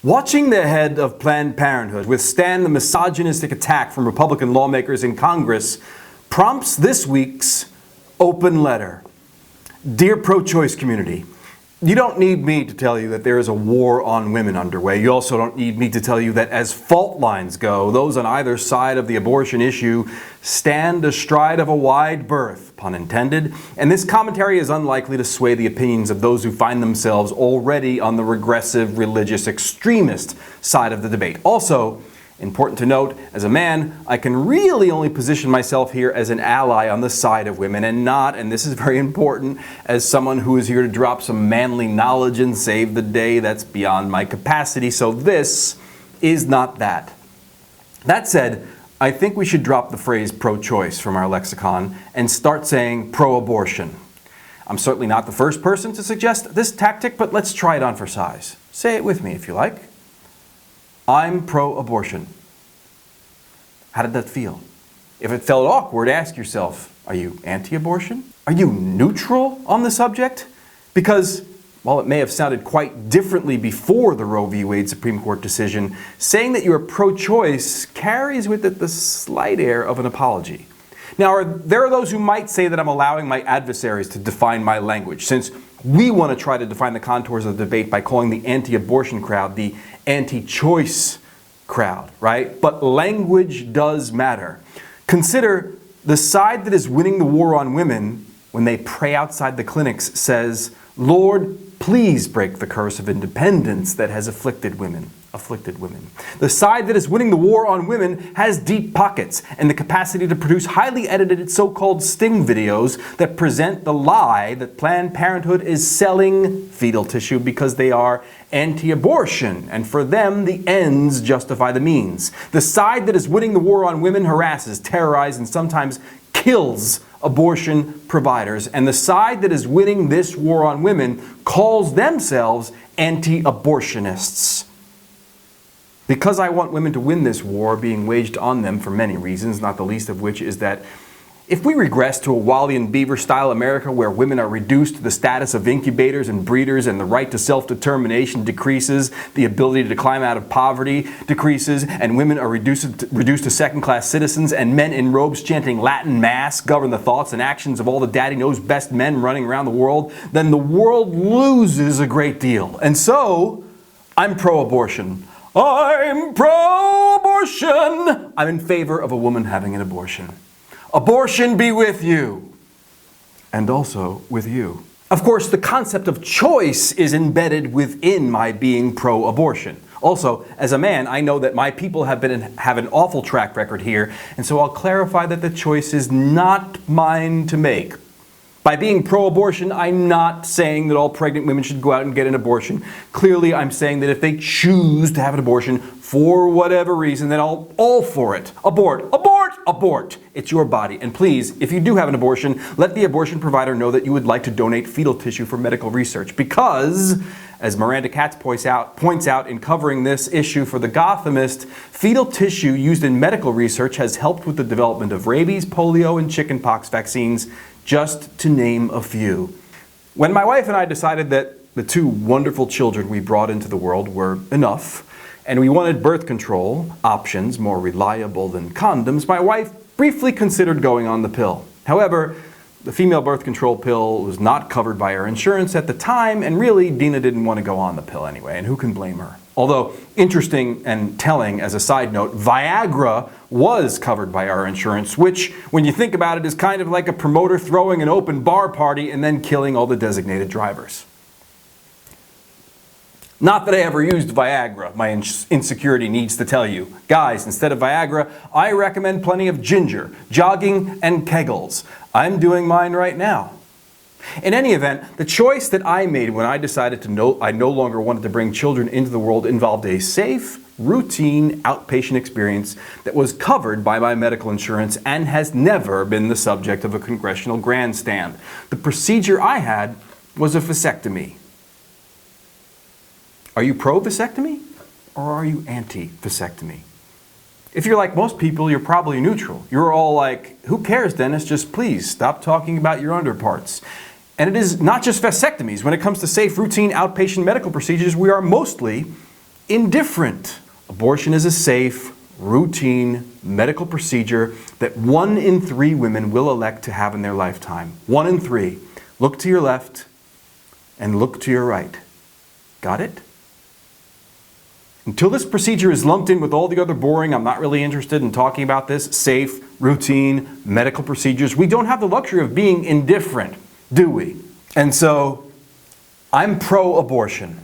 Watching the head of Planned Parenthood withstand the misogynistic attack from Republican lawmakers in Congress prompts this week's open letter. Dear pro-choice community, you don't need me to tell you that there is a war on women underway. You also don't need me to tell you that as fault lines go, those on either side of the abortion issue stand astride of a wide berth, pun intended, and this commentary is unlikely to sway the opinions of those who find themselves already on the regressive, religious, extremist side of the debate. Also, important to note, as a man, I can really only position myself here as an ally on the side of women and not, and this is very important, as someone who is here to drop some manly knowledge and save the day. That's beyond my capacity, so this is not that. That said, I think we should drop the phrase pro-choice from our lexicon and start saying pro-abortion. I'm certainly not the first person to suggest this tactic, but let's try it on for size. Say it with me if you like. I'm pro-abortion. How did that feel? If it felt awkward, ask yourself, are you anti-abortion? Are you neutral on the subject? Because while it may have sounded quite differently before the Roe v. Wade Supreme Court decision, saying that you are pro-choice carries with it the slight air of an apology. Now, there are those who might say that I'm allowing my adversaries to define my language, since we want to try to define the contours of the debate by calling the anti-abortion crowd the anti-choice crowd, right? But language does matter. Consider the side that is winning the war on women when they pray outside the clinics says, Lord, please break the curse of independence that has afflicted women. The side that is winning the war on women has deep pockets and the capacity to produce highly edited so-called sting videos that present the lie that Planned Parenthood is selling fetal tissue because they are anti-abortion, and for them the ends justify the means. The side that is winning the war on women harasses, terrorizes, and sometimes kills abortion providers, and the side that is winning this war on women calls themselves anti-abortionists. Because I want women to win this war being waged on them for many reasons, not the least of which is that if we regress to a Wally and Beaver style America where women are reduced to the status of incubators and breeders and the right to self-determination decreases, the ability to climb out of poverty decreases, and women are reduced to second-class citizens, and men in robes chanting Latin mass govern the thoughts and actions of all the daddy knows best men running around the world, then the world loses a great deal. And so, I'm pro-abortion. I'm pro-abortion. I'm in favor of a woman having an abortion. Abortion be with you. And also with you. Of course, the concept of choice is embedded within my being pro-abortion. Also, as a man, I know that my people have an awful track record here, and so I'll clarify that the choice is not mine to make. By being pro-abortion, I'm not saying that all pregnant women should go out and get an abortion. Clearly, I'm saying that if they choose to have an abortion for whatever reason, then I'll all for it. Abort, abort, abort. It's your body. And please, if you do have an abortion, let the abortion provider know that you would like to donate fetal tissue for medical research. Because, as Miranda Katz points out in covering this issue for The Gothamist, fetal tissue used in medical research has helped with the development of rabies, polio, and chickenpox vaccines, just to name a few. When my wife and I decided that the two wonderful children we brought into the world were enough, and we wanted birth control options more reliable than condoms, my wife briefly considered going on the pill. However, the female birth control pill was not covered by our insurance at the time, and really, Dina didn't want to go on the pill anyway, and who can blame her? Although, interesting and telling as a side note, Viagra was covered by our insurance, which, when you think about it, is kind of like a promoter throwing an open bar party and then killing all the designated drivers. Not that I ever used Viagra, my insecurity needs to tell you. Guys, instead of Viagra, I recommend plenty of ginger, jogging, and Kegels. I'm doing mine right now. In any event, the choice that I made when I decided I no longer wanted to bring children into the world involved a safe, routine outpatient experience that was covered by my medical insurance and has never been the subject of a congressional grandstand. The procedure I had was a vasectomy. Are you pro-vasectomy or are you anti-vasectomy? If you're like most people, you're probably neutral. You're all like, who cares, Dennis? Just please stop talking about your underparts. And it is not just vasectomies. When it comes to safe, routine, outpatient medical procedures, we are mostly indifferent. Abortion is a safe, routine medical procedure that 1 in 3 women will elect to have in their lifetime. 1 in 3. Look to your left and look to your right. Got it? Until this procedure is lumped in with all the other boring, I'm not really interested in talking about this, safe, routine medical procedures, we don't have the luxury of being indifferent, do we? And so, I'm pro-abortion.